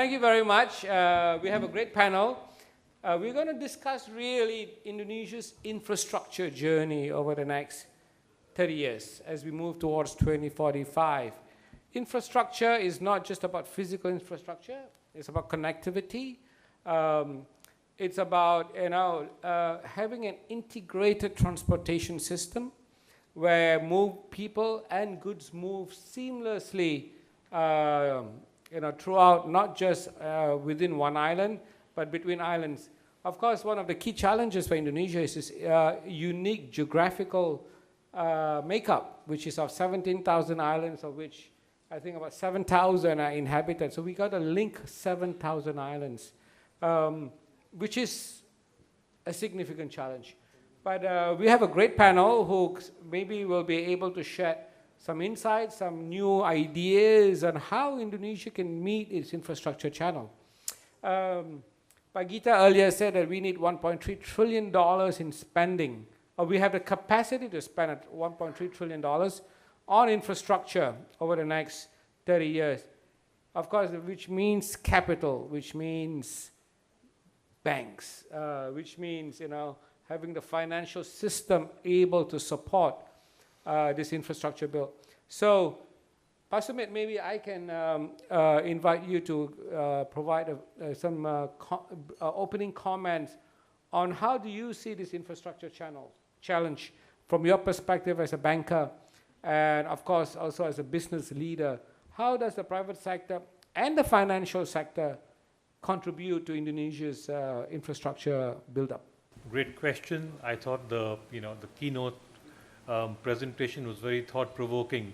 Thank you very much. We have a great panel. We're going to discuss really Indonesia's infrastructure journey over the next 30 years as we move towards 2045. Infrastructure is not just about physical infrastructure. It's about connectivity. It's about having an integrated transportation system where people and goods move seamlessly throughout, not just within one island, but between islands. Of course, one of the key challenges for Indonesia is this unique geographical makeup, which is of 17,000 islands, of which I think about 7,000 are inhabited. So we got to link 7,000 islands, which is a significant challenge. But we have a great panel who maybe will be able to share some insights, some new ideas on how Indonesia can meet its infrastructure channel. Gita earlier said that we need $1.3 trillion in spending, or we have the capacity to spend at $1.3 trillion on infrastructure over the next 30 years. Of course, which means capital, which means banks, which means having the financial system able to support this infrastructure bill. So, Sumit, maybe I can invite you to provide some opening comments on how do you see this infrastructure challenge from your perspective as a banker, and of course also as a business leader. How does the private sector and the financial sector contribute to Indonesia's infrastructure build-up? Great question. I thought the keynote presentation was very thought-provoking.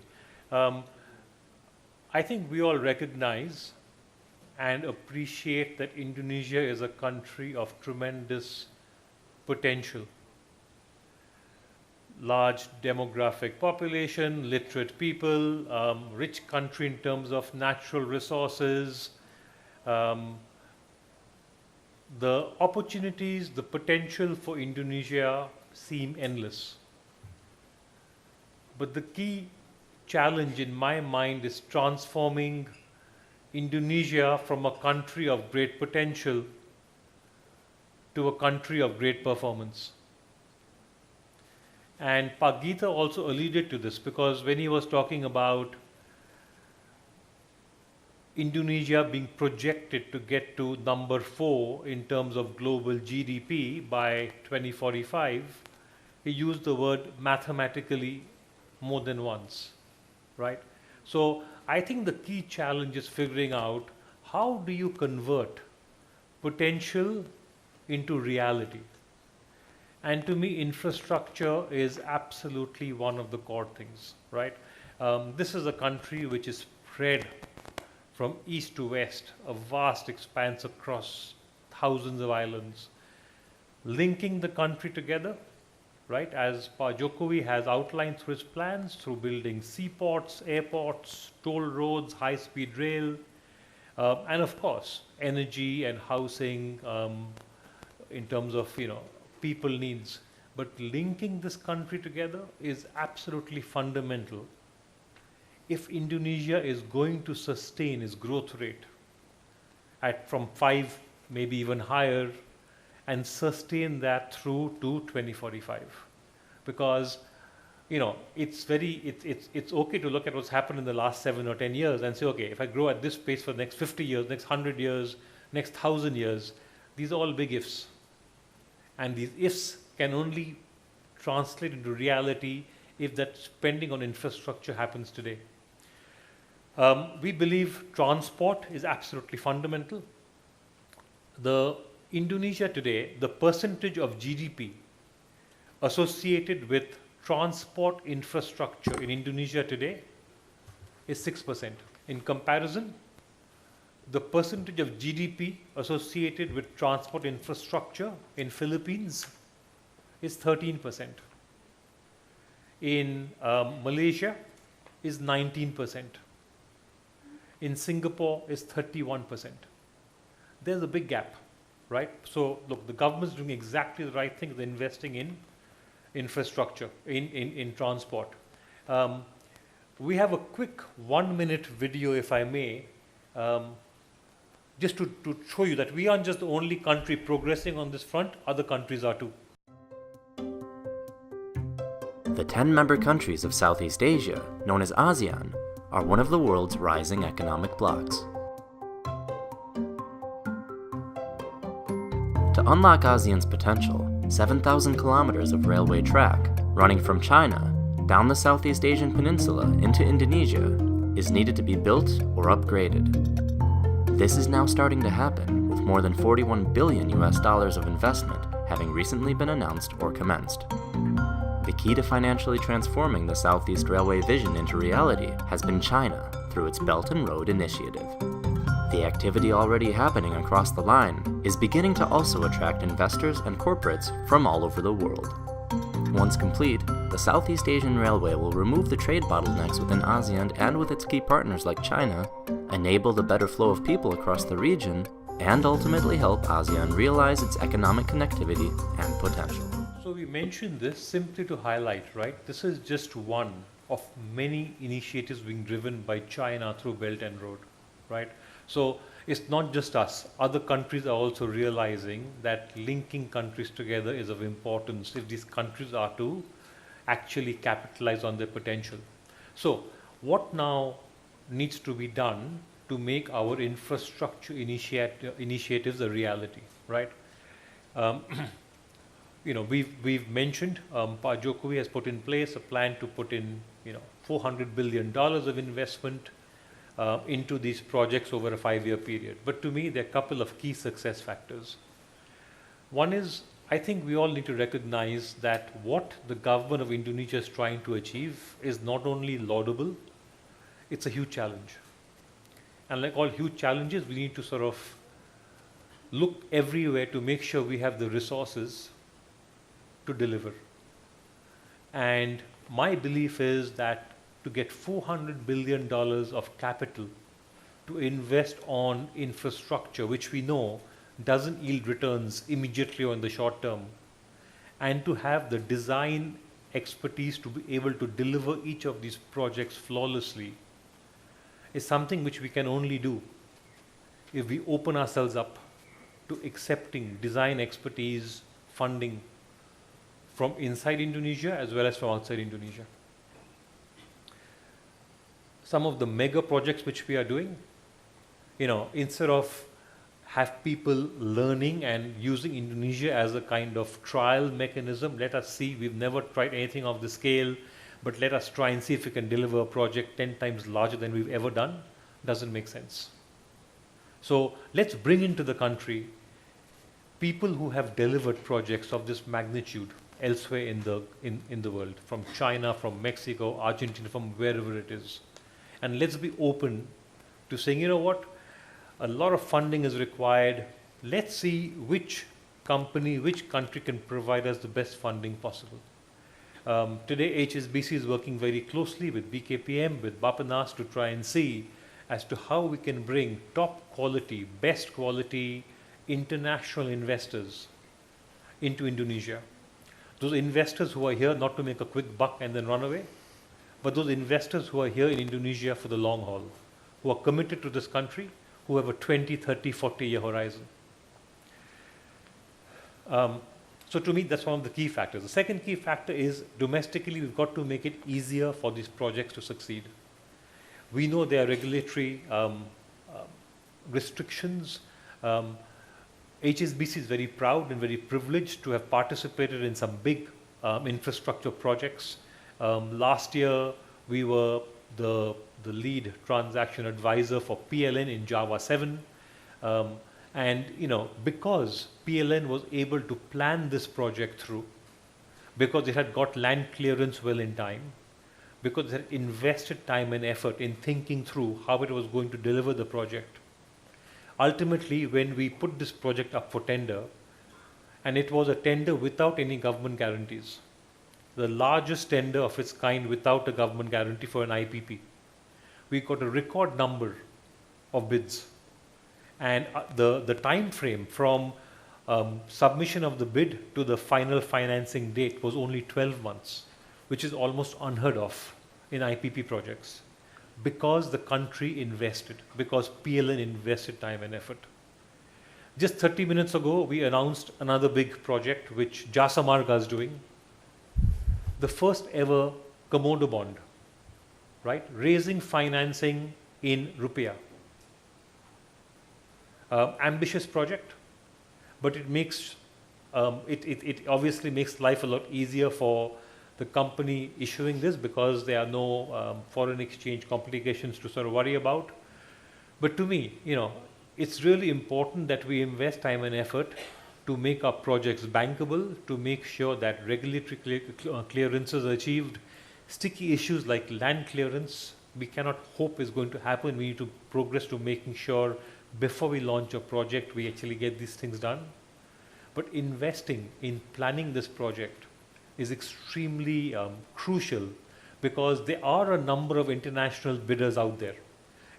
I think we all recognize and appreciate that Indonesia is a country of tremendous potential. Large demographic population, literate people, rich country in terms of natural resources. The opportunities, the potential for Indonesia seem endless. But the key challenge in my mind is transforming Indonesia from a country of great potential to a country of great performance. And Gita also alluded to this, because when he was talking about Indonesia being projected to get to number 4 in terms of global GDP by 2045, he used the word mathematically more than once, right? So I think the key challenge is figuring out how do you convert potential into reality. And to me, infrastructure is absolutely one of the core things, right? This is a country which is spread from east to west, a vast expanse across thousands of islands, linking the country together, right? As Pa Jokowi has outlined through his plans, through building seaports, airports, toll roads, high-speed rail, and of course, energy and housing in terms of, people needs. But linking this country together is absolutely fundamental if Indonesia is going to sustain its growth rate from 5, maybe even higher, and sustain that through to 2045. Because, it's okay to look at what's happened in the last 7 or 10 years and say, okay, if I grow at this pace for the next 50 years, next 100 years, next 1,000 years, these are all big ifs. And these ifs can only translate into reality if that spending on infrastructure happens today. We believe transport is absolutely fundamental. Indonesia today, the percentage of GDP associated with transport infrastructure in Indonesia today is 6%. In comparison, the percentage of GDP associated with transport infrastructure in Philippines is 13%. In Malaysia is 19%. In Singapore is 31%. There's a big gap, right? So look, the government is doing exactly the right thing, they're investing in infrastructure, in transport. We have a quick 1-minute video, if I may, just to show you that we aren't just the only country progressing on this front, other countries are too. The 10 member countries of Southeast Asia, known as ASEAN, are one of the world's rising economic blocs. To unlock ASEAN's potential, 7,000 kilometers of railway track, running from China, down the Southeast Asian peninsula into Indonesia, is needed to be built or upgraded. This is now starting to happen, with more than $41 billion of investment having recently been announced or commenced. The key to financially transforming the Southeast Railway vision into reality has been China through its Belt and Road Initiative. The activity already happening across the line is beginning to also attract investors and corporates from all over the world. Once complete, the Southeast Asian Railway will remove the trade bottlenecks within ASEAN and with its key partners like China, enable the better flow of people across the region, and ultimately help ASEAN realize its economic connectivity and potential. So we mentioned this simply to highlight, right? This is just one of many initiatives being driven by China through Belt and Road, right? So it's not just us. Other countries are also realizing that linking countries together is of importance if these countries are to actually capitalize on their potential. So what now needs to be done to make our infrastructure initiatives a reality, right? We've mentioned Pa Jokowi has put in place a plan to put in $400 billion of investment into these projects over a 5-year period. But to me, there are a couple of key success factors. One is, I think we all need to recognize that what the government of Indonesia is trying to achieve is not only laudable, it's a huge challenge. And like all huge challenges, we need to sort of look everywhere to make sure we have the resources to deliver. And my belief is that to get $400 billion of capital to invest on infrastructure, which we know doesn't yield returns immediately or in the short term, and to have the design expertise to be able to deliver each of these projects flawlessly, is something which we can only do if we open ourselves up to accepting design expertise, funding from inside Indonesia as well as from outside Indonesia. Some of the mega projects which we are doing, instead of have people learning and using Indonesia as a kind of trial mechanism, let us see, we've never tried anything of the scale, but let us try and see if we can deliver a project 10 times larger than we've ever done, doesn't make sense. So let's bring into the country people who have delivered projects of this magnitude elsewhere in the world, from China, from Mexico, Argentina, from wherever it is. And let's be open to saying, a lot of funding is required. Let's see which company, which country can provide us the best funding possible. Today, HSBC is working very closely with BKPM, with Bapenas to try and see as to how we can bring top quality, best quality international investors into Indonesia. Those investors who are here not to make a quick buck and then run away, but those investors who are here in Indonesia for the long haul, who are committed to this country, who have a 20, 30, 40-year horizon. So to me, that's one of the key factors. The second key factor is domestically, we've got to make it easier for these projects to succeed. We know there are regulatory restrictions. HSBC is very proud and very privileged to have participated in some big infrastructure projects. Last year, we were the lead transaction advisor for PLN in Java 7. And because PLN was able to plan this project through, because it had got land clearance well in time, because it had invested time and effort in thinking through how it was going to deliver the project. Ultimately, when we put this project up for tender, and it was a tender without any government guarantees, the largest tender of its kind without a government guarantee for an IPP, we got a record number of bids. And the time frame from submission of the bid to the final financing date was only 12 months, which is almost unheard of in IPP projects. because the country invested, because PLN invested time and effort. Just 30 minutes ago, we announced another big project which Jasa Marga is doing. The first ever Komodo bond, right? Raising financing in rupiah. Ambitious project, but it makes, it obviously makes life a lot easier for the company issuing this because there are no foreign exchange complications to sort of worry about. But to me, it's really important that we invest time and effort to make our projects bankable, to make sure that regulatory clearances are achieved. Sticky issues like land clearance, we cannot hope is going to happen. We need to progress to making sure before we launch a project, we actually get these things done. But investing in planning this project is extremely crucial because there are a number of international bidders out there.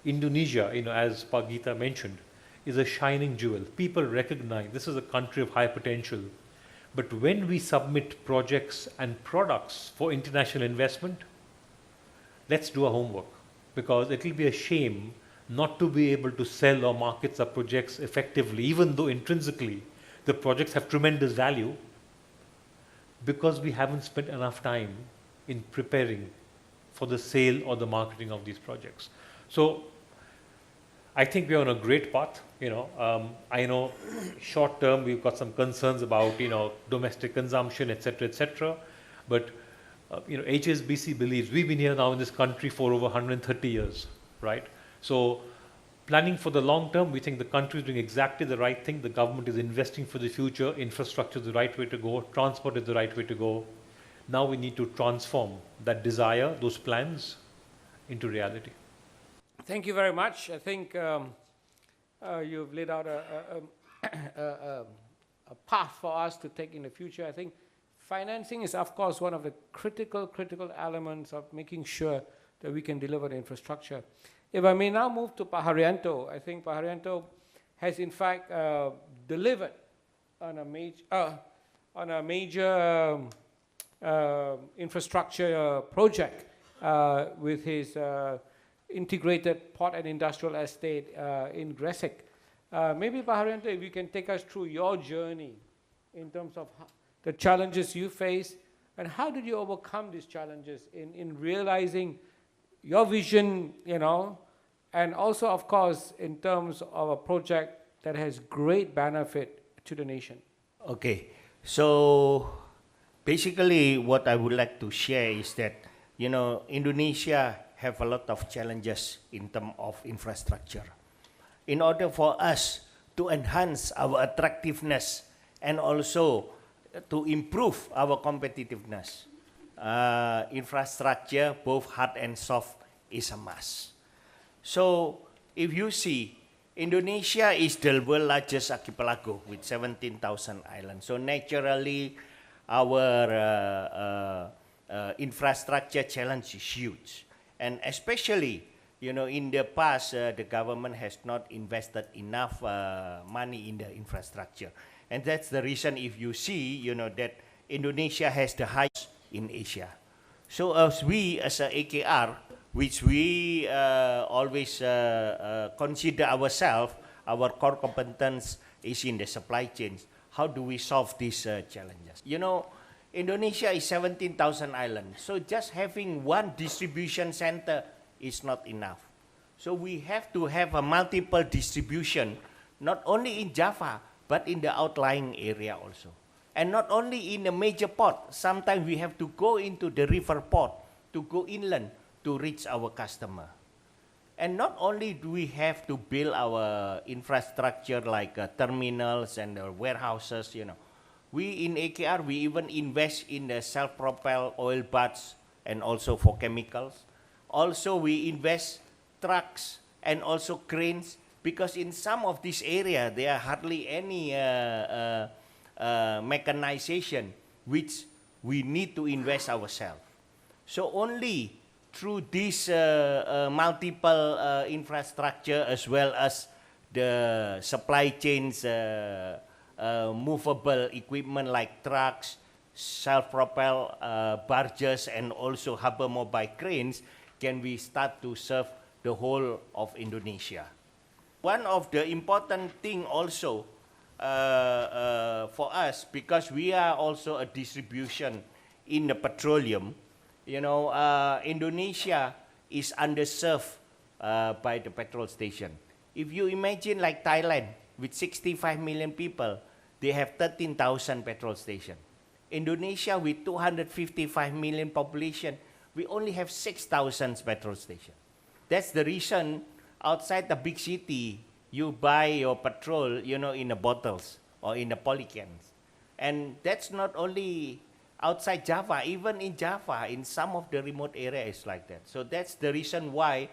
Indonesia, as Pagita mentioned, is a shining jewel. People recognize this is a country of high potential. But when we submit projects and products for international investment, let's do our homework because it will be a shame not to be able to sell or market our projects effectively, even though intrinsically the projects have tremendous value, because we haven't spent enough time in preparing for the sale or the marketing of these projects. So I think we're on a great path. I know short term we've got some concerns about domestic consumption, etc., but HSBC believes we've been here now in this country for over 130 years, right? So planning for the long term, we think the country is doing exactly the right thing. The government is investing for the future. Infrastructure is the right way to go. Transport is the right way to go. Now we need to transform that desire, those plans, into reality. Thank you very much. I think you've laid out a path for us to take in the future. I think financing is, of course, one of the critical elements of making sure that we can deliver the infrastructure. If I may now move to Pak Haryanto, I think Pak Haryanto has in fact delivered on a major infrastructure project with his integrated port and industrial estate in Gresik. Maybe Pak Haryanto, if you can take us through your journey in terms of the challenges you face and how did you overcome these challenges in realizing your vision, and also, of course, in terms of a project that has great benefit to the nation. Okay, so basically what I would like to share is that, Indonesia have a lot of challenges in terms of infrastructure. In order for us to enhance our attractiveness and also to improve our competitiveness, infrastructure, both hard and soft, is a must. So, if you see, Indonesia is the world's largest archipelago with 17,000 islands. So, naturally, our infrastructure challenge is huge. And especially, in the past, the government has not invested enough money in the infrastructure. And that's the reason if you see, that Indonesia has the highest in Asia. So as we, as a AKR, which we always consider ourselves, our core competence is in the supply chains. How do we solve these challenges? Indonesia is 17,000 islands. So just having one distribution center is not enough. So we have to have a multiple distribution, not only in Java, but in the outlying area also. And not only in a major port, sometimes we have to go into the river port to go inland to reach our customer. And not only do we have to build our infrastructure like terminals and warehouses, we in AKR, we even invest in the self-propelled oil baths and also for chemicals. Also, we invest trucks and also cranes because in some of this area, there are hardly any mechanization which we need to invest ourselves. So only through this multiple infrastructure as well as the supply chains, movable equipment like trucks, self-propelled barges and also harbor mobile cranes can we start to serve the whole of Indonesia. One of the important thing also for us, because we are also a distribution in the petroleum, you know, Indonesia is underserved by the petrol station. If you imagine like Thailand with 65 million people, they have 13,000 petrol stations. Indonesia with 255 million population, we only have 6,000 petrol stations. That's the reason outside the big city, you buy your petrol, you know, in the bottles or in the polycans. And that's not only outside Java, even in Java, in some of the remote areas like that. So that's the reason why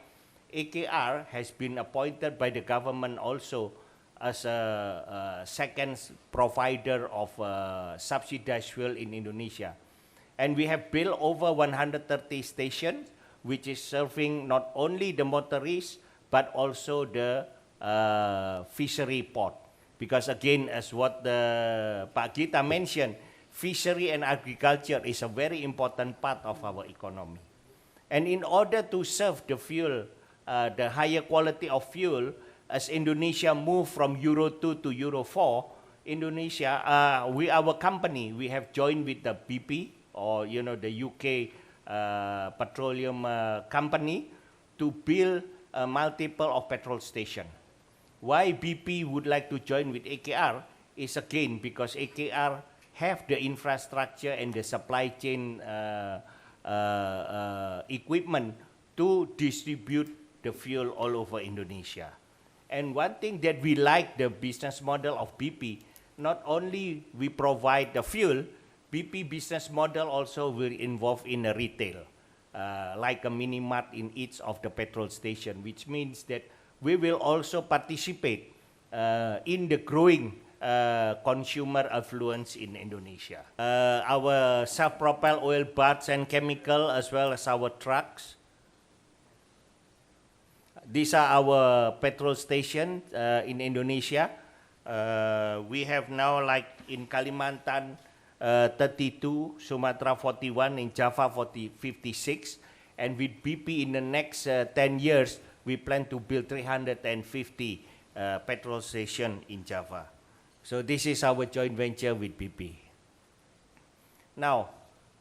AKR has been appointed by the government also as a second provider of subsidized fuel in Indonesia. And we have built over 130 stations, which is serving not only the motorists, but also the fishery port. Because again, as what Pak Gita mentioned, fishery and agriculture is a very important part of our economy. And in order to serve the fuel, the higher quality of fuel, as Indonesia moved from Euro 2 to Euro 4, Indonesia, our company, we have joined with the BP, or you know, the UK petroleum company, to build a multiple of petrol stations. Why BP would like to join with AKR is again because AKR have the infrastructure and the supply chain equipment to distribute the fuel all over Indonesia. And one thing that we like the business model of BP, not only we provide the fuel, BP business model also will involve in a retail, like a mini mart in each of the petrol station, which means that we will also participate in the growing consumer affluence in Indonesia. Our self-propelled oil baths and chemical, as well as our trucks. These are our petrol stations in Indonesia. We have now, like in Kalimantan, 32, Sumatra 41, in Java 56. And with BP in the next 10 years, we plan to build 350 petrol stations in Java. So this is our joint venture with BP. Now,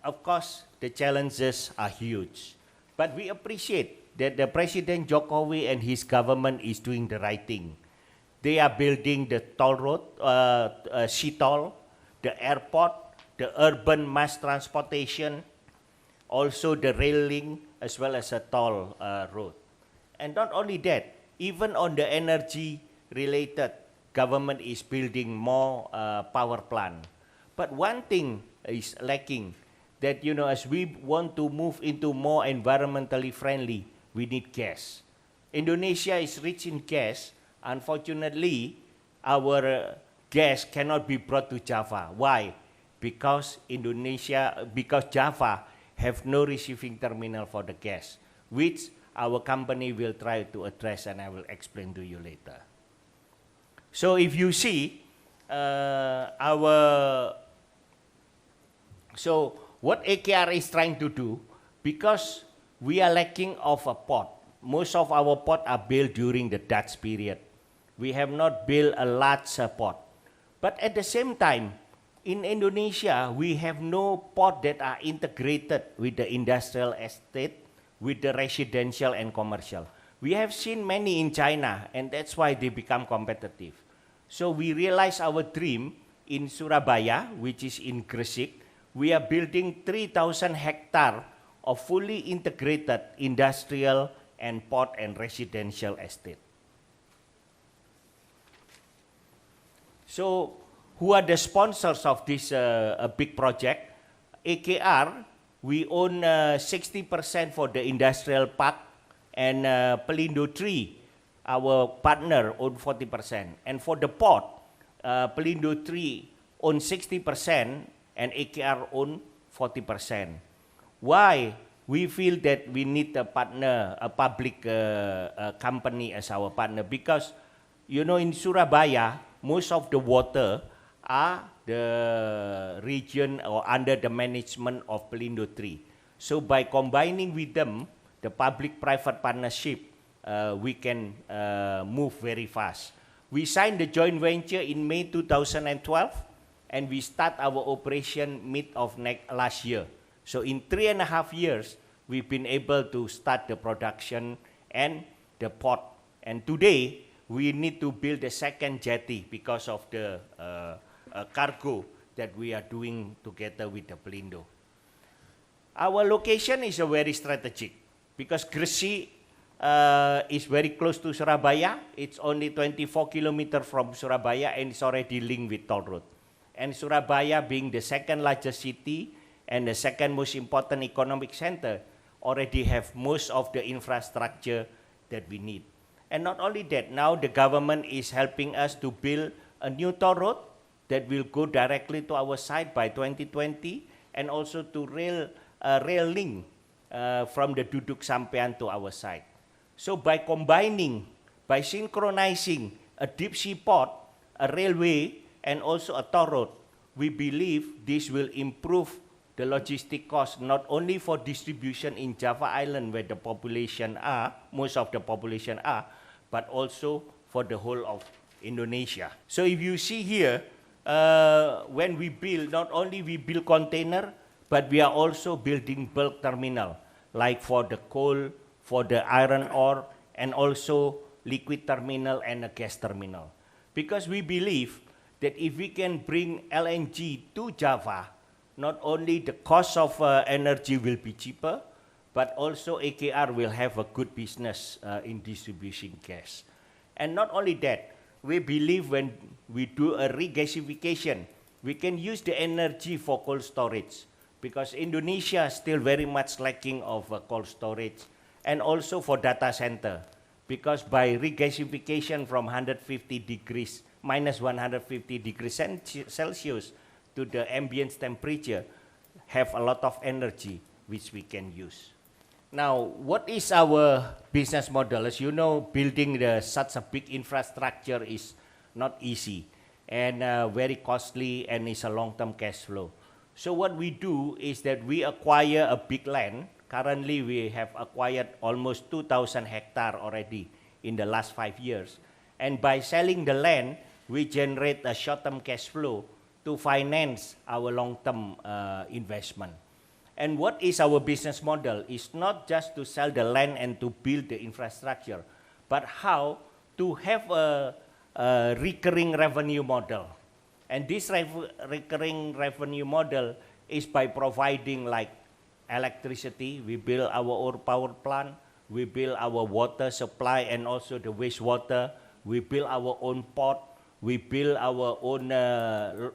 of course, the challenges are huge. But we appreciate that the President Jokowi and his government is doing the right thing. They are building the toll road, Sea-Toll, the airport, the urban mass transportation, also the rail link, as well as a toll road. And not only that, even on the energy related, government is building more power plant. But one thing is lacking, that you know, as we want to move into more environmentally friendly, we need gas. Indonesia is rich in gas. Unfortunately, our gas cannot be brought to Java. Why? Because Java have no receiving terminal for the gas, which our company will try to address, and I will explain to you later. So if you see so what AKR is trying to do, because we are lacking of a port. Most of our ports are built during the Dutch period. We have not built a large port. But at the same time, in Indonesia, we have no port that are integrated with the industrial estate, with the residential and commercial. We have seen many in China, and that's why they become competitive. So we realize our dream in Surabaya, which is in Gresik. We are building 3,000 hectares of fully integrated industrial and port and residential estate. So, who are the sponsors of this big project? AKR, we own 60% for the industrial park, and Pelindo 3, our partner, own 40%. And for the port, Pelindo 3 own 60% and AKR own 40%. Why? We feel that we need a partner, a public company as our partner, because, you know, in Surabaya, most of the water are the region or under the management of Pelindo 3. So by combining with them, the public-private partnership, we can move very fast. We signed the joint venture in May 2012, and we start our operation mid of last year. So in 3.5 years, we've been able to start the production and the port. And today, we need to build a second jetty because of the cargo that we are doing together with the Coporindo. Our location is a very strategic because Gresik is very close to Surabaya. It's only 24 kilometers from Surabaya and it's already linked with toll road. And Surabaya being the second largest city and the second most important economic center already have most of the infrastructure that we need. And not only that, now the government is helping us to build a new toll road that will go directly to our site by 2020 and also to rail link from the Duduk Sampean to our site. So by combining, by synchronizing a deep sea port, a railway, and also a toll road, we believe this will improve the logistic cost not only for distribution in Java Island where the population are, most of the population are, but also for the whole of Indonesia. So if you see here, when we build, not only we build container, but we are also building bulk terminal, like for the coal, for the iron ore, and also liquid terminal and a gas terminal. Because we believe that if we can bring LNG to Java, not only the cost of energy will be cheaper, but also AKR will have a good business in distributing gas. And not only that, we believe when we do a regasification, we can use the energy for cold storage because Indonesia is still very much lacking of cold storage and also for data center because by regasification from 150 degrees, minus 150 degrees Celsius to the ambient temperature, have a lot of energy which we can use. Now, what is our business model? As you know, building such a big infrastructure is not easy and very costly and is a long-term cash flow. So what we do is that we acquire a big land. Currently, we have acquired almost 2,000 hectares already in the last 5 years. And by selling the land, we generate a short-term cash flow to finance our long-term investment. And what is our business model? It's not just to sell the land and to build the infrastructure, but how to have a recurring revenue model. And this recurring revenue model is by providing like electricity. We build our own power plant, we build our water supply and also the wastewater, we build our own port, we build our own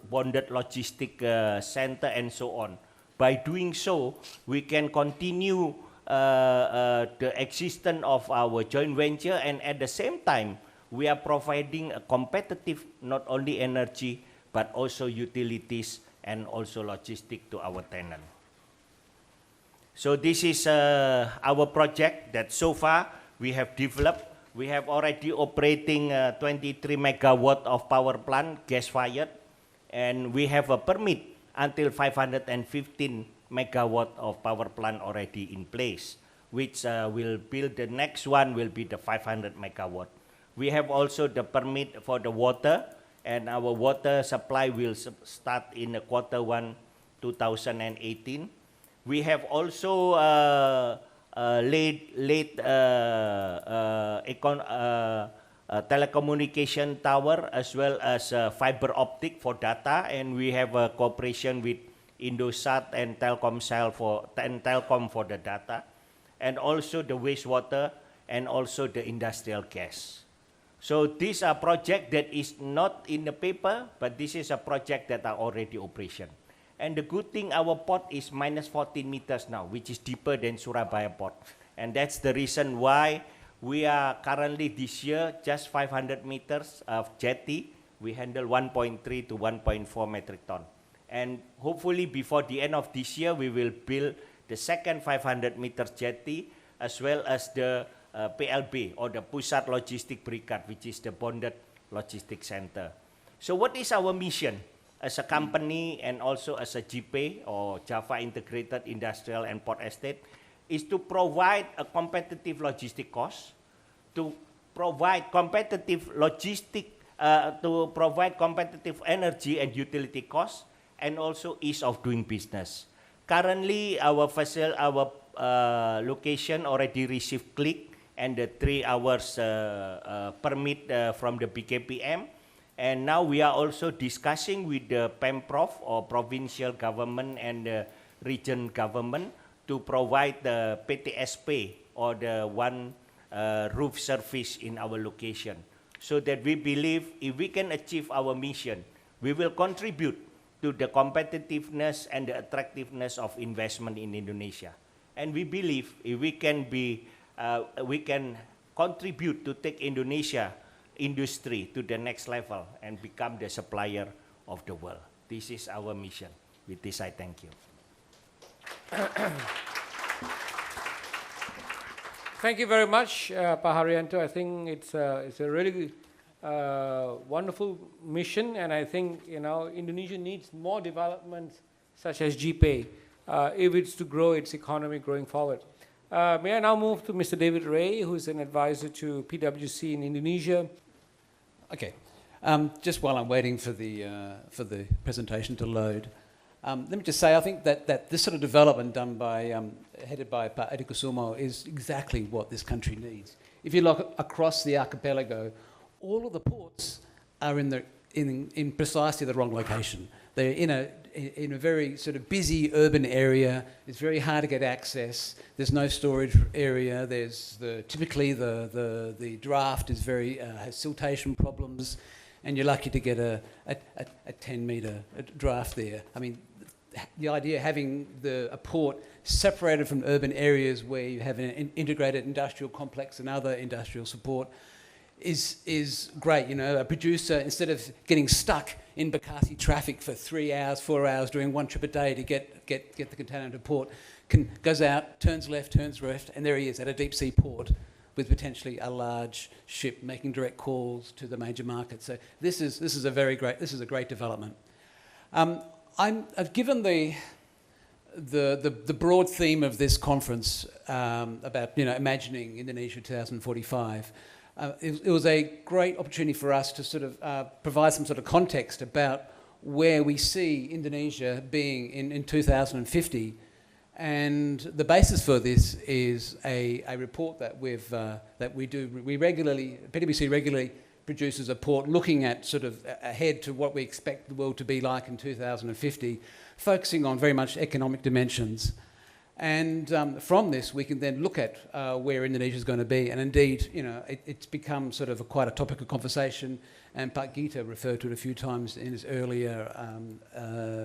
bonded logistic center and so on. By doing so, we can continue the existence of our joint venture and at the same time, we are providing a competitive not only energy but also utilities and also logistic to our tenant. So this is our project that so far we have developed. We have already operating 23 megawatt of power plant, gas-fired, and we have a permit until 515 megawatt of power plant already in place, which will build the next one will be the 500 megawatt. We have also the permit for the water, and our water supply will start in Q1 2018. We have also telecommunication tower as well as fiber optic for data, and we have a cooperation with Indosat and Telkomsel for Telkom for the data, and also the wastewater and also the industrial gas. So these are projects that is not in the paper, but this is a project that are already operation. And the good thing, our port is minus 14 meters now, which is deeper than Surabaya port. And that's the reason why we are currently this year just 500 meters of jetty. We handle 1.3 to 1.4 metric ton. And hopefully before the end of this year, we will build the second 500 meters jetty as well as the PLB or the Pusat Logistic Brigade, which is the bonded logistic center. So what is our mission as a company and also as a JIPE or Java Integrated Industrial and Port Estate is to provide a competitive logistic cost, to provide competitive to provide competitive energy and utility costs, and also ease of doing business. Currently, our location already received click and the 3 hours permit from the BKPM. And now we are also discussing with the PEMPROV or provincial government and the region government to provide the PTSP or the one roof surface in our location. So that we believe if we can achieve our mission, we will contribute to the competitiveness and the attractiveness of investment in Indonesia. And we believe if we can contribute to take Indonesia industry to the next level and become the supplier of the world. This is our mission. With this, I thank you. Thank you very much, Pak Haryanto. I think it's a really wonderful mission, and I think Indonesia needs more development such as GPay if it's to grow its economy going forward. May I now move to Mr. David Ray, who is an advisor to PwC in Indonesia. Okay, just while I'm waiting for the presentation to load, let me just say I think that this sort of development done by headed by Adikoesoemo is exactly what this country needs. If you look across the archipelago, all of the ports are in precisely the wrong location. They're in a very sort of busy urban area. It's very hard to get access. There's no storage area. There's typically the draft is has siltation problems, and you're lucky to get a 10-meter draft there. I mean, the idea of having a port separated from urban areas where you have an integrated industrial complex and other industrial support is great. A producer, instead of getting stuck in Bekasi traffic for 3 hours, 4 hours, doing one trip a day to get the container to port, goes out, turns left, and there he is at a deep sea port with potentially a large ship making direct calls to the major markets. So this is a great development. I've given the broad theme of this conference about imagining Indonesia 2045. It was a great opportunity for us to sort of provide some sort of context about where we see Indonesia being in 2050, and the basis for this is a report that PwC regularly produces a report looking at sort of ahead to what we expect the world to be like in 2050, focusing on very much economic dimensions. And from this, we can then look at where Indonesia is going to be. And indeed, it's become sort of quite a topic of conversation. And Pak Gita referred to it a few times in his earlier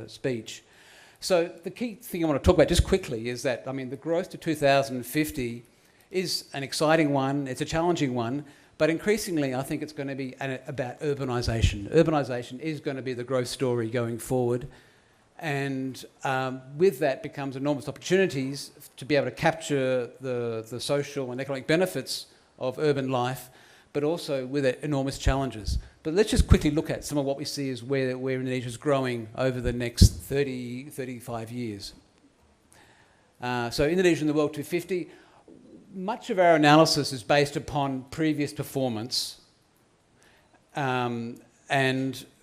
speech. So the key thing I want to talk about just quickly is that, the growth to 2050 is an exciting one. It's a challenging one. But increasingly, I think it's going to be about urbanisation. Urbanisation is going to be the growth story going forward. And with that becomes enormous opportunities to be able to capture the social and economic benefits of urban life, but also with it, enormous challenges. But let's just quickly look at some of what we see as where Indonesia is growing over the next 30, 35 years. So Indonesia in the World 250, much of our analysis is based upon previous performance, and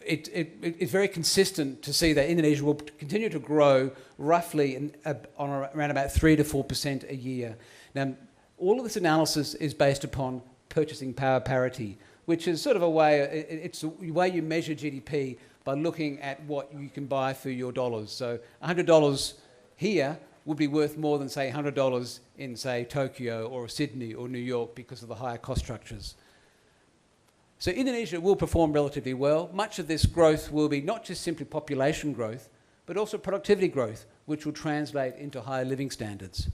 it's very consistent to see that Indonesia will continue to grow roughly around about 3 to 4% a year. Now, all of this analysis is based upon purchasing power parity, which is sort of a way, it's the way you measure GDP by looking at what you can buy for your dollars. So $100 here would be worth more than, say, $100 in, say, Tokyo or Sydney or New York because of the higher cost structures. So Indonesia will perform relatively well. Much of this growth will be not just simply population growth, but also productivity growth, which will translate into higher living standards.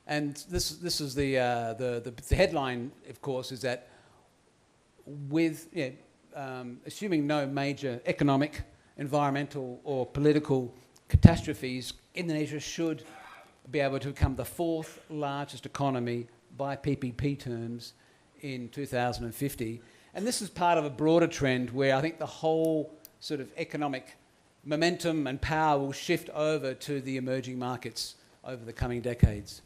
And this is the headline, of course, is that with assuming no major economic, environmental, or political catastrophes, Indonesia should be able to become the 4th largest economy by PPP terms in 2050. And this is part of a broader trend where I think the whole sort of economic momentum and power will shift over to the emerging markets over the coming decades.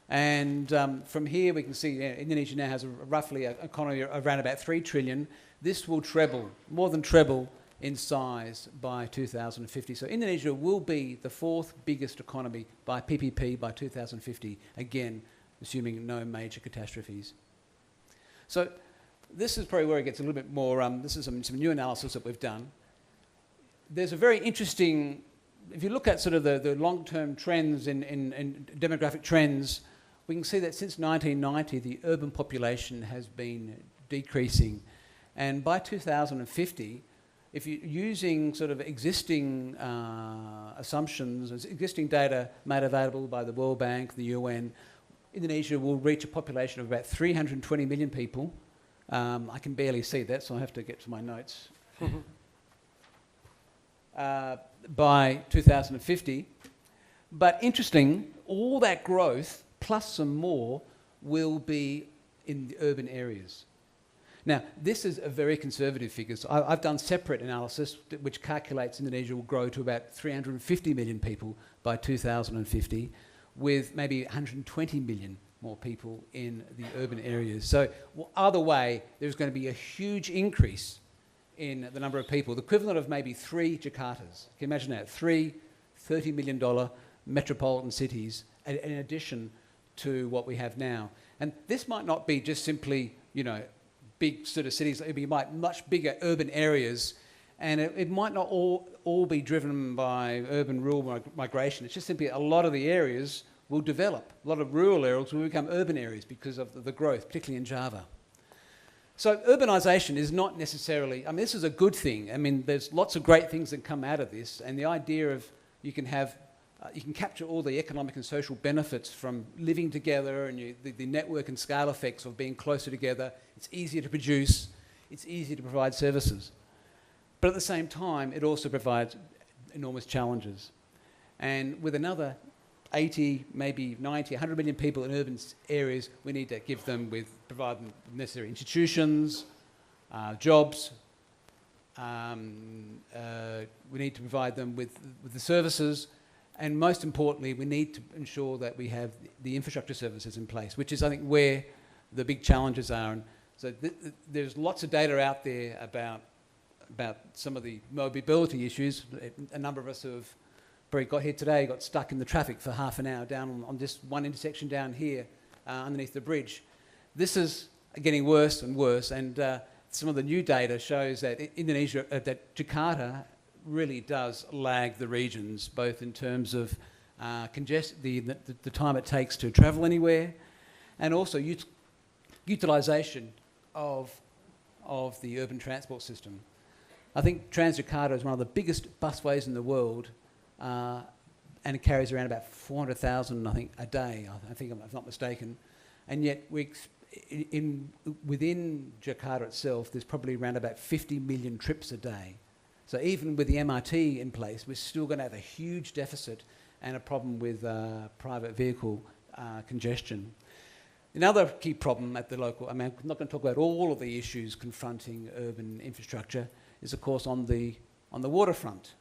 And from here we can see Indonesia now has roughly an economy around about 3 trillion. This will treble, more than treble in size by 2050. So Indonesia will be the 4th biggest economy by PPP by 2050, again, assuming no major catastrophes. So this is probably where it gets a little bit more, this is some new analysis that we've done. There's a very interesting, if you look at sort of the long-term trends in demographic trends, we can see that since 1990, the urban population has been decreasing. And by 2050, if you're using sort of existing assumptions, existing data made available by the World Bank, the UN, Indonesia will reach a population of about 320 million people. I can barely see that, so I have to get to my notes. By 2050. But interesting, all that growth, plus some more, will be in the urban areas. Now, this is a very conservative figure. So I've done separate analysis which calculates Indonesia will grow to about 350 million people by 2050, with maybe 120 million more people in the urban areas. So either way, there's going to be a huge increase in the number of people, the equivalent of maybe 3 Jakartas. Can you imagine that? 3 $30 million metropolitan cities in addition to what we have now. And this might not be just simply, big sort of cities. It be much bigger urban areas, and it might not all be driven by urban rural migration. It's just simply a lot of the areas will develop. A lot of rural areas will become urban areas because of the growth, particularly in Java. So urbanisation is not necessarily, this is a good thing. There's lots of great things that come out of this, and the idea of you can capture all the economic and social benefits from living together, and the network and scale effects of being closer together. It's easier to produce, it's easier to provide services. But at the same time, it also provides enormous challenges. And with another 80, maybe 90, 100 million people in urban areas, we need to provide them with necessary institutions, jobs. We need to provide them with the services. And most importantly, we need to ensure that we have the infrastructure services in place, which is, I think, where the big challenges are. And so there's lots of data out there about some of the mobility issues. A number of us who have probably got here today got stuck in the traffic for half an hour down on this one intersection down here underneath the bridge. This is getting worse and worse, and some of the new data shows that Indonesia, that Jakarta really does lag the regions, both in terms of the time it takes to travel anywhere, and also utilisation of the urban transport system. I think Transjakarta is one of the biggest busways in the world, and it carries around about 400,000, I think, a day, if I'm not mistaken. And yet, within Jakarta itself, there's probably around about 50 million trips a day. So even with the MRT in place, we're still going to have a huge deficit and a problem with private vehicle congestion. Another key problem at the local, I'm not going to talk about all of the issues confronting urban infrastructure, is of course on the waterfront.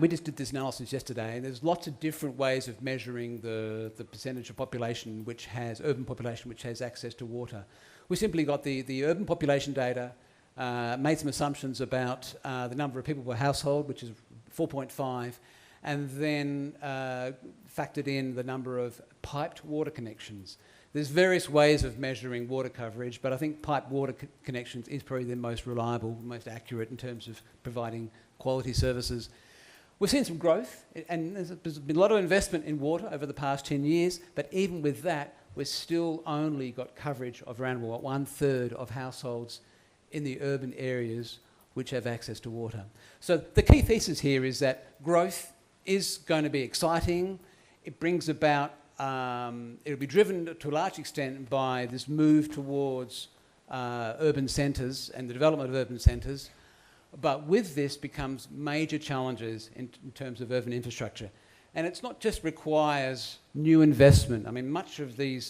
We just did this analysis yesterday, and there's lots of different ways of measuring the percentage of population urban population which has access to water. We simply got the urban population data, made some assumptions about the number of people per household, which is 4.5, and then factored in the number of piped water connections. There's various ways of measuring water coverage, but I think piped water connections is probably the most reliable, most accurate in terms of providing quality services. We've seen some growth, and there's been a lot of investment in water over the past 10 years, but even with that, we've still only got coverage of around 1/3 of households in the urban areas which have access to water. So the key thesis here is that growth is going to be exciting. It brings about, it'll be driven to a large extent by this move towards urban centres and the development of urban centres. But with this becomes major challenges in terms of urban infrastructure. And it's not just requires new investment. Much of the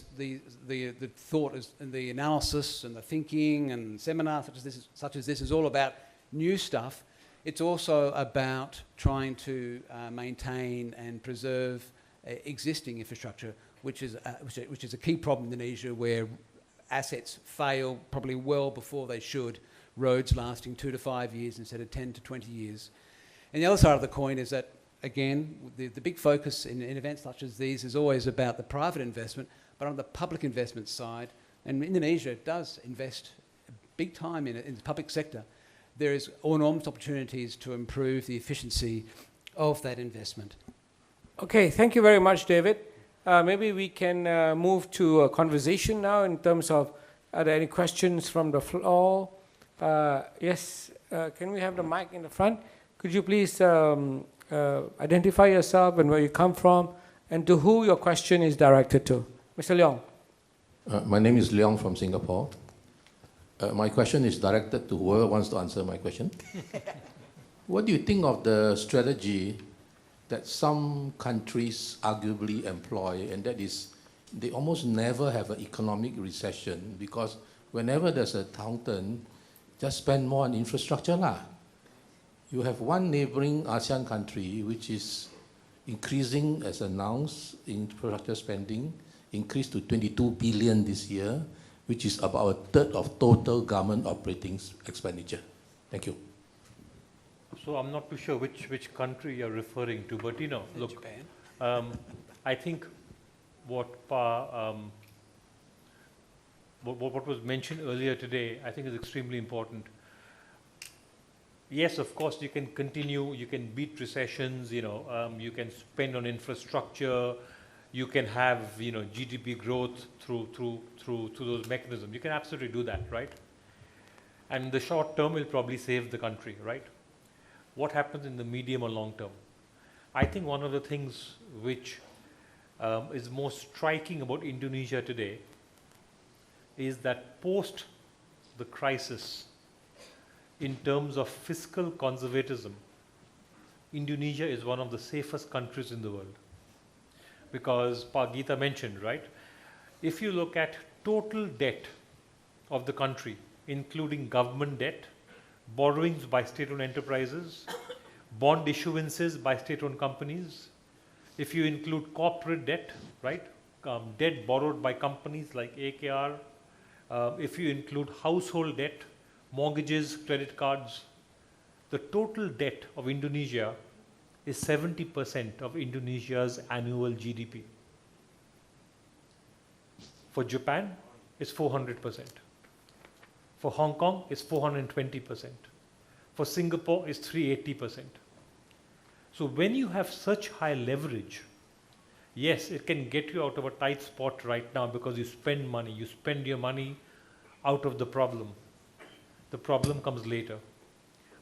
thought and the analysis and the thinking and seminars such as this is all about new stuff. It's also about trying to maintain and preserve existing infrastructure, which is a key problem in Indonesia, where assets fail probably well before they should, roads lasting 2 to 5 years instead of 10 to 20 years. And the other side of the coin is that, again, the big focus in events such as these is always about the private investment, but on the public investment side, and Indonesia does invest big time in the public sector, there is enormous opportunities to improve the efficiency of that investment. Okay, thank you very much, David. Maybe we can move to a conversation now in terms of, are there any questions from the floor? Yes, can we have the mic in the front? Could you please identify yourself and where you come from and to who your question is directed to? Mr. Leong. My name is Leong from Singapore. My question is directed to whoever wants to answer my question. What do you think of the strategy that some countries arguably employ, and that is they almost never have an economic recession, because whenever there's a downturn, just spend more on infrastructure lah. You have one neighboring ASEAN country which is increasing, as announced, infrastructure spending, increased to 22 billion this year, which is about a third of total government operating expenditure. Thank you. So I'm not too sure which country you're referring to, but look, Japan. I think what was mentioned earlier today, I think is extremely important. Yes, of course, you can continue, you can beat recessions, you can spend on infrastructure, you can have, GDP growth through those mechanisms. You can absolutely do that, right? And in the short term, will probably save the country, right? What happens in the medium or long term? I think one of the things which is most striking about Indonesia today is that post the crisis, in terms of fiscal conservatism, Indonesia is one of the safest countries in the world. Because Gita mentioned, right? If you look at total debt of the country, including government debt, borrowings by state-owned enterprises, bond issuances by state-owned companies, if you include corporate debt, right? Debt borrowed by companies like AKR, if you include household debt, mortgages, credit cards, the total debt of Indonesia is 70% of Indonesia's annual GDP. For Japan, it's 400%. For Hong Kong, it's 420%. For Singapore, it's 380%. So when you have such high leverage, yes, it can get you out of a tight spot right now because you spend money. You spend your money out of the problem. The problem comes later.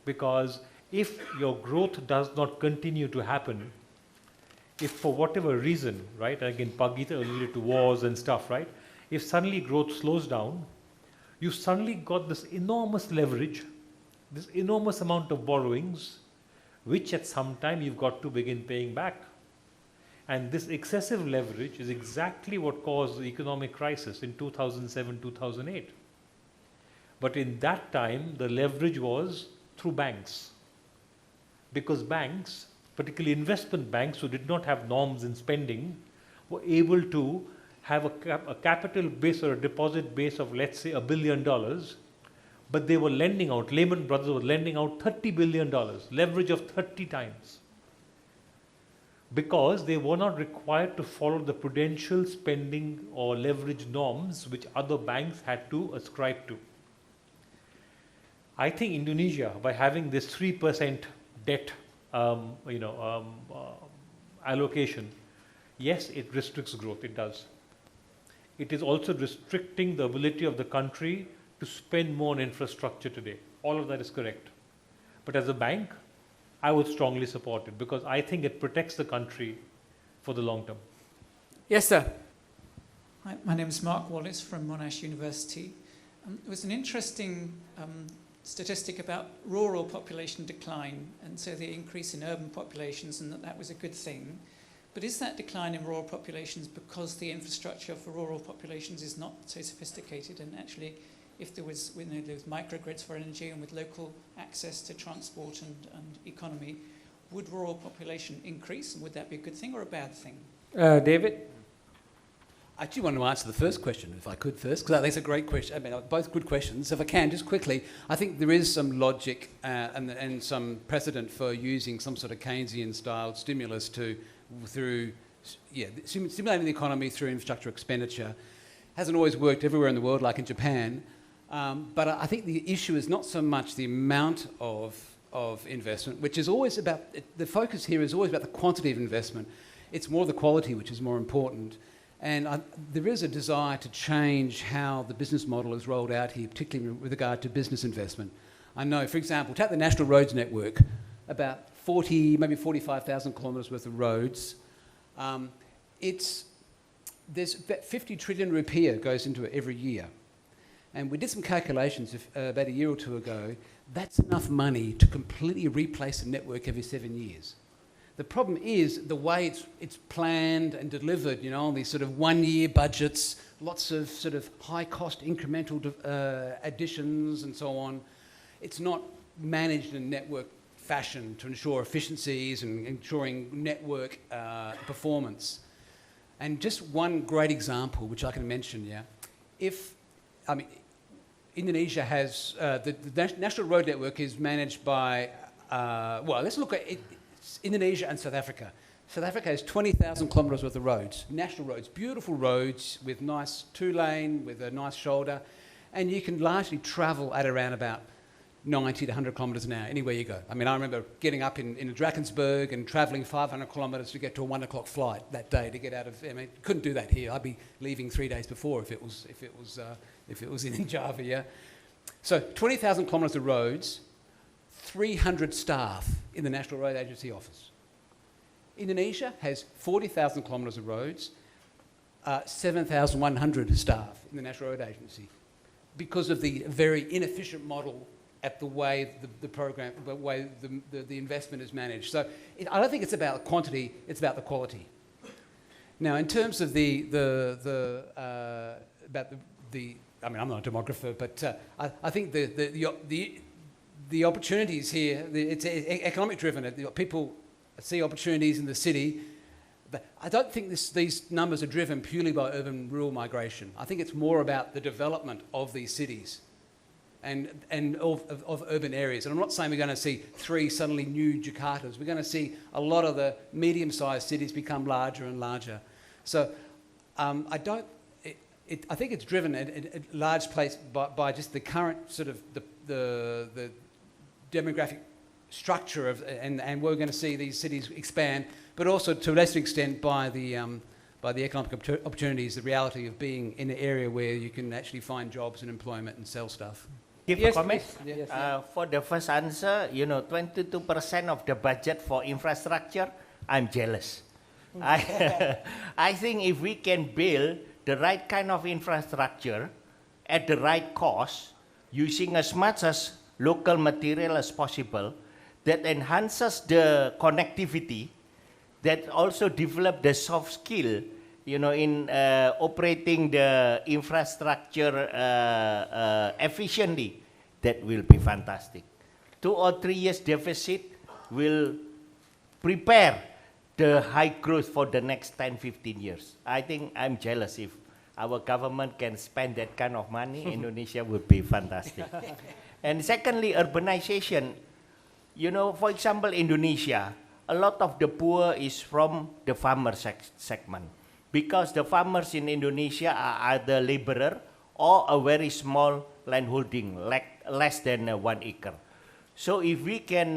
Because if your growth does not continue to happen, if for whatever reason, right, again, Gita alluded to wars and stuff, right? If suddenly growth slows down, you suddenly got this enormous leverage, this enormous amount of borrowings, which at some time you've got to begin paying back. And this excessive leverage is exactly what caused the economic crisis in 2007, 2008. But in that time, the leverage was through banks. Because banks, particularly investment banks who did not have norms in spending, were able to have a capital base or a deposit base of, let's say, $1 billion, but they were lending out, Lehman Brothers were lending out $30 billion, leverage of 30 times. Because they were not required to follow the prudential spending or leverage norms which other banks had to ascribe to. I think Indonesia, by having this 3% debt allocation, yes, it restricts growth, it does. It is also restricting the ability of the country to spend more on infrastructure today. All of that is correct. But as a bank, I would strongly support it because I think it protects the country for the long term. Yes, sir. Hi, my name is Mark Wallace from Monash University. There was an interesting statistic about rural population decline, and so the increase in urban populations, and that was a good thing. But is that decline in rural populations because the infrastructure for rural populations is not so sophisticated and actually if there was, those microgrids for energy and with local access to transport and economy, would rural population increase? And would that be a good thing or a bad thing? David? I actually want to answer the first question, if I could first, because that's a great question. I mean, both good questions. If I can, just quickly, I think there is some logic and some precedent for using some sort of Keynesian-style stimulus stimulating the economy through infrastructure expenditure. Hasn't always worked everywhere in the world, like in Japan. But I think the issue is not so much the amount of investment, which is always about, the focus here is always about the quantity of investment. It's more the quality which is more important. And there is a desire to change how the business model is rolled out here, particularly with regard to business investment. I know, for example, take the National Roads Network, about 40, maybe 45,000 kilometres worth of roads. There's about 50 trillion rupiah goes into it every year. And we did some calculations about a year or two ago. That's enough money to completely replace the network every 7 years. The problem is the way it's planned and delivered, on these sort of one-year budgets, lots of sort of high-cost incremental additions and so on. It's not managed in a network fashion to ensure efficiencies and ensuring network performance. And just one great example, which I can mention, Indonesia has, the National Road Network is managed by, let's look at it. Indonesia and South Africa. South Africa has 20,000 kilometres worth of roads, national roads, beautiful roads with nice two-lane, with a nice shoulder, and you can largely travel at around about 90 to 100 kilometres an hour, anywhere you go. I mean, I remember getting up in Drakensberg and travelling 500 kilometres to get to a 1 o'clock flight that day to get out of, couldn't do that here. I'd be leaving 3 days before if it was in Java, yeah. So 20,000 kilometres of roads, 300 staff in the National Road Agency office. Indonesia has 40,000 kilometres of roads, 7,100 staff in the National Road Agency because of the very inefficient model at the way the investment is managed. So I don't think it's about quantity, it's about the quality. Now, in terms of I'm not a demographer, but I think the opportunities here, it's economic driven. People see opportunities in the city. But I don't think these numbers are driven purely by urban-rural migration. I think it's more about the development of these cities and of urban areas. And I'm not saying we're going to see 3 suddenly new Jakartas. We're going to see a lot of the medium-sized cities become larger and larger. So I think it's driven at large place by just the current sort of the demographic structure and we're going to see these cities expand, but also to a lesser extent by the economic opportunities, the reality of being in an area where you can actually find jobs and employment and sell stuff. Give a comment? Yes. For the first answer, 22% of the budget for infrastructure, I'm jealous. I think if we can build the right kind of infrastructure at the right cost, using as much as local material as possible, that enhances the connectivity, that also develop the soft skill, in operating the infrastructure efficiently, that will be fantastic. 2 or 3 years deficit will prepare the high growth for the next 10, 15 years. I think I'm jealous if our government can spend that kind of money. Indonesia would be fantastic. And secondly, urbanization. For example, Indonesia, a lot of the poor is from the farmer segment, because the farmers in Indonesia are either laborer or a very small land holding, like less than 1 acre. So if we can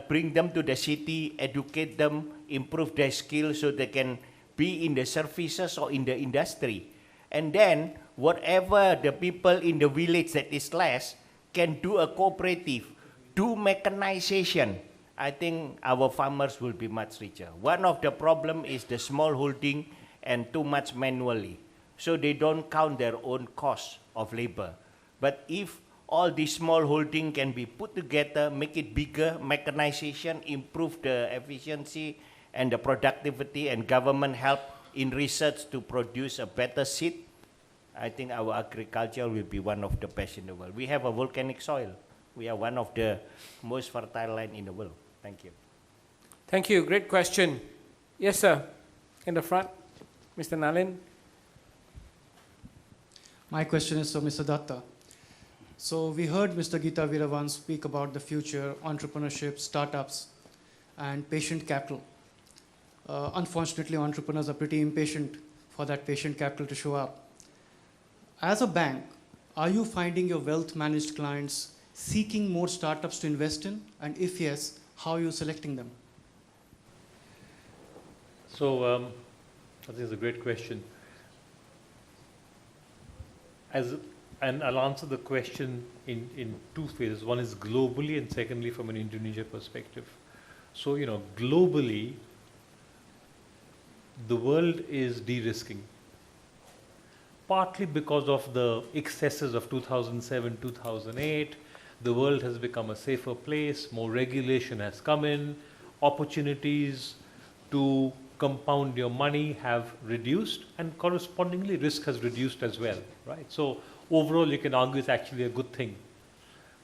bring them to the city, educate them, improve their skills so they can be in the services or in the industry, and then whatever the people in the village that is less can do a cooperative, do mechanization, I think our farmers will be much richer. One of the problem is the small holding and too much manually. So they don't count their own cost of labor. But if all these small holding can be put together, make it bigger, mechanization, improve the efficiency and the productivity, and government help in research to produce a better seed, I think our agriculture will be one of the best in the world. We have a volcanic soil. We are one of the most fertile land in the world. Thank you. Thank you. Great question. Yes, sir. In the front, Mr. Nalin. My question is for Mr. Dutta. So we heard Mr. Gita Veeravan speak about the future, entrepreneurship, startups, and patient capital. Unfortunately, entrepreneurs are pretty impatient for that patient capital to show up. As a bank, are you finding your wealth managed clients seeking more startups to invest in? And if yes, how are you selecting them? So I think it's a great question. And I'll answer the question in two phases. One is globally, and secondly from an Indonesia perspective. So, globally, the world is de-risking, partly because of the excesses of 2007, 2008. The world has become a safer place, more regulation has come in, opportunities to compound your money have reduced, and correspondingly risk has reduced as well, right? So overall you can argue it's actually a good thing.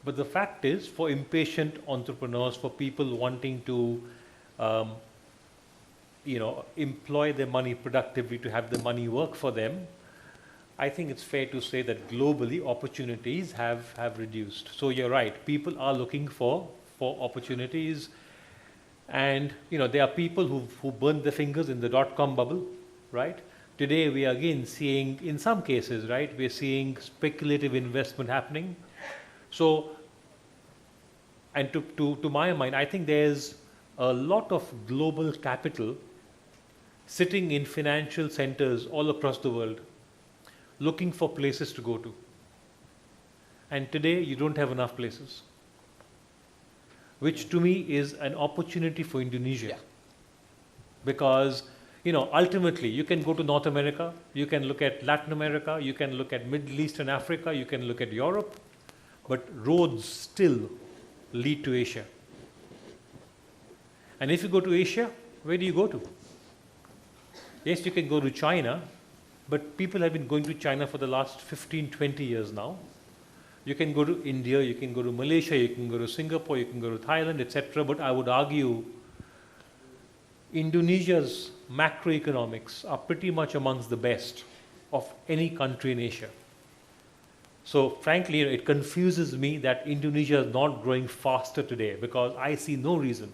But the fact is, for impatient entrepreneurs, for people wanting to employ their money productively, to have the money work for them, I think it's fair to say that globally opportunities have reduced. So you're right, people are looking for opportunities. And there are people who burned their fingers in the dot-com bubble, right? Today we are again seeing, in some cases, right, we're seeing speculative investment happening. So, and to my mind, I think there's a lot of global capital sitting in financial centers all across the world, looking for places to go to. And today you don't have enough places, which to me is an opportunity for Indonesia. Yeah. Because, ultimately you can go to North America, you can look at Latin America, you can look at Middle East and Africa, you can look at Europe, but roads still lead to Asia. And if you go to Asia, where do you go to? Yes, you can go to China, but people have been going to China for the last 15, 20 years now. You can go to India, you can go to Malaysia, you can go to Singapore, you can go to Thailand, etc. But I would argue Indonesia's macroeconomics are pretty much amongst the best of any country in Asia. So frankly, it confuses me that Indonesia is not growing faster today, because I see no reason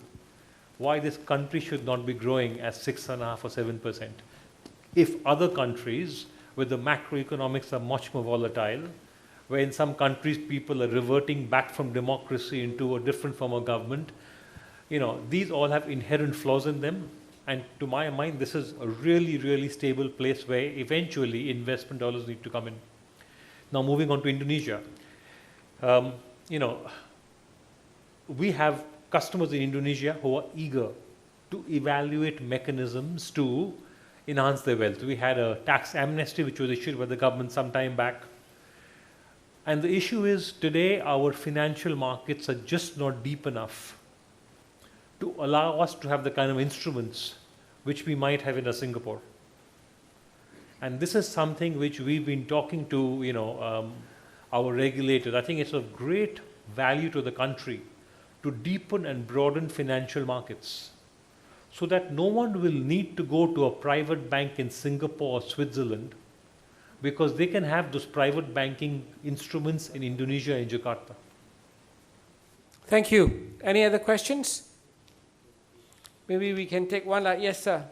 why this country should not be growing at 6.5% or 7%. If other countries where the macroeconomics are much more volatile, where in some countries people are reverting back from democracy into a different form of government, these all have inherent flaws in them. And to my mind, this is a really, really stable place where eventually investment dollars need to come in. Now moving on to Indonesia, we have customers in Indonesia who are eager to evaluate mechanisms to enhance their wealth. We had a tax amnesty which was issued by the government some time back. And the issue is, today our financial markets are just not deep enough to allow us to have the kind of instruments which we might have in a Singapore. And this is something which we've been talking to our regulators. I think it's of great value to the country to deepen and broaden financial markets, so that no one will need to go to a private bank in Singapore or Switzerland, because they can have those private banking instruments in Indonesia and Jakarta. Thank you. Any other questions? Maybe we can take one. Yes, sir.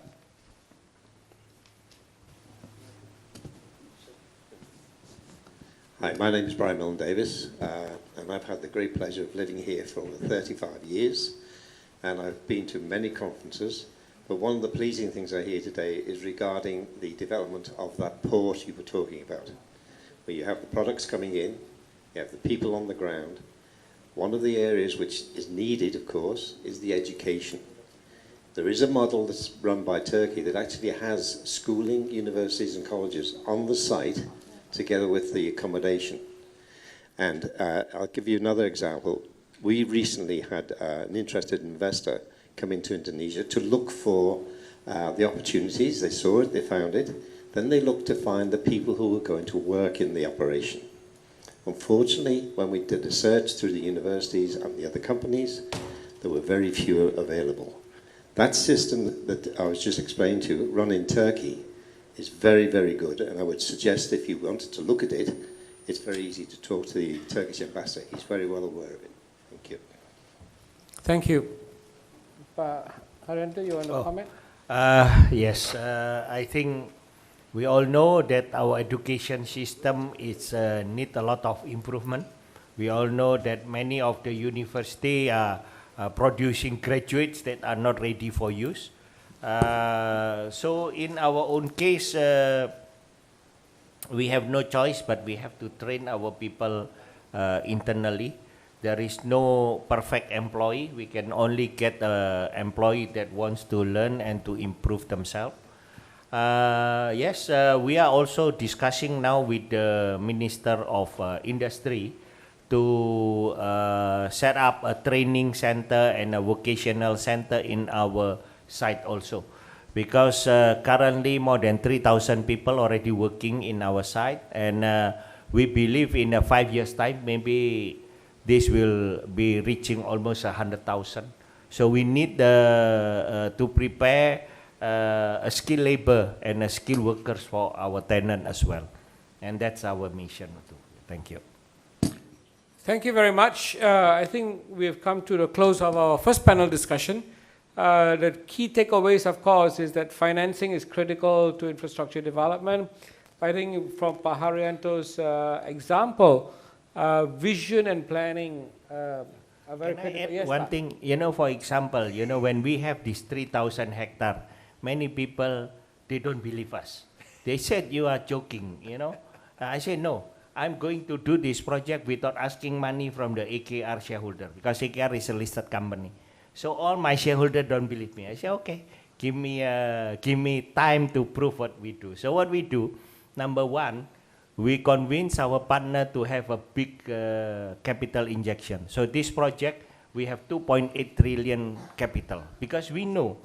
Hi, my name is Brian Milne Davis, and I've had the great pleasure of living here for over 35 years, and I've been to many conferences, but one of the pleasing things I hear today is regarding the development of that port you were talking about, where you have the products coming in, you have the people on the ground. One of the areas which is needed, of course, is the education. There is a model that's run by Turkey that actually has schooling, universities and colleges on the site together with the accommodation. And I'll give you another example. We recently had an interested investor come into Indonesia to look for the opportunities. They saw it, they found it. Then they looked to find the people who were going to work in the operation. Unfortunately, when we did a search through the universities and the other companies, there were very few available. That system that I was just explaining to you, run in Turkey, is very, very good, and I would suggest if you wanted to look at it, it's very easy to talk to the Turkish ambassador. He's very well aware of it. Thank you. Thank you. Haryanto, you want to comment? Yes, I think we all know that our education system is need a lot of improvement. We all know that many of the university are producing graduates that are not ready for use. So in our own case, we have no choice, but we have to train our people internally. There is no perfect employee. We can only get an employee that wants to learn and to improve themselves. Yes, we are also discussing now with the Minister of Industry to set up a training center and a vocational center in our site also. Because currently more than 3,000 people already working in our site, and we believe in 5 years' time, maybe this will be reaching almost 100,000. So we need to prepare a skilled labor and a skilled workers for our tenant as well. And that's our mission too. Thank you. Thank you very much. I think we have come to the close of our first panel discussion. The key takeaways, of course, is that financing is critical to infrastructure development. I think from Haryanto's example, vision and planning are very critical. Yes, one thing, for example, when we have this 3,000 hectare, many people, they don't believe us. They said, you are joking, I said, no, I'm going to do this project without asking money from the AKR shareholder, because AKR is a listed company. So all my shareholders don't believe me. I say, okay, give me time to prove what we do. So what we do, number one, we convince our partner to have a big capital injection. So this project, we have 2.8 trillion capital, because we know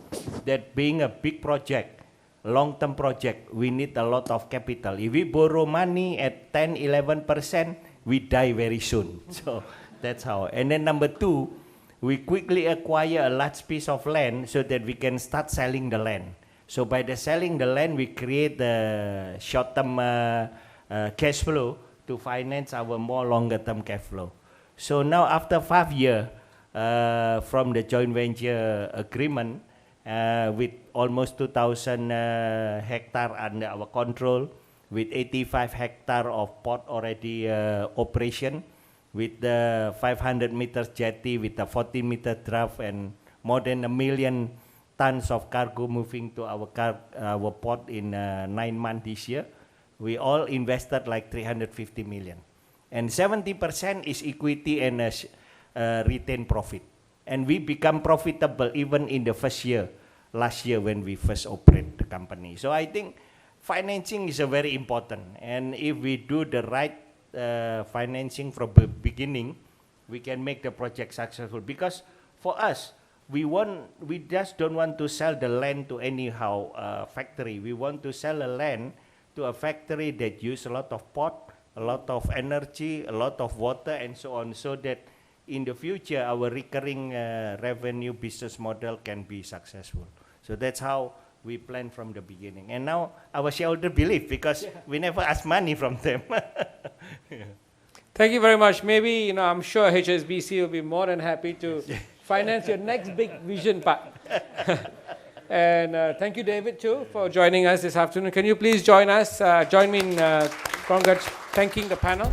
that being a big project, long-term project, we need a lot of capital. If we borrow money at 10, 11%, we die very soon. So that's how. And then number two, we quickly acquire a large piece of land so that we can start selling the land. So by the selling the land, we create the short-term cash flow to finance our more longer-term cash flow. So now after 5 years from the joint venture agreement, with almost 2,000 hectare under our control, with 85 hectare of port already operation, with the 500 meters jetty, with a 40-meter draft, and more than 1 million tons of cargo moving to our port in 9 months this year. We all invested like 350 million. And 70% is equity and retained profit. And we become profitable even in the first year, last year when we first operate the company. So I think financing is very important. And if we do the right financing from the beginning, we can make the project successful. Because for us, we just don't want to sell the land to anyhow factory. We want to sell a land to a factory that use a lot of port, a lot of energy, a lot of water, and so on, so that in the future our recurring revenue business model can be successful. So that's how we plan from the beginning. And now our shareholder believe, because we never ask money from them. Thank you very much. Maybe, I'm sure HSBC will be more than happy to finance your next big vision part. And thank you, David, too, for joining us this afternoon. Can you please join us, join me in thanking the panel?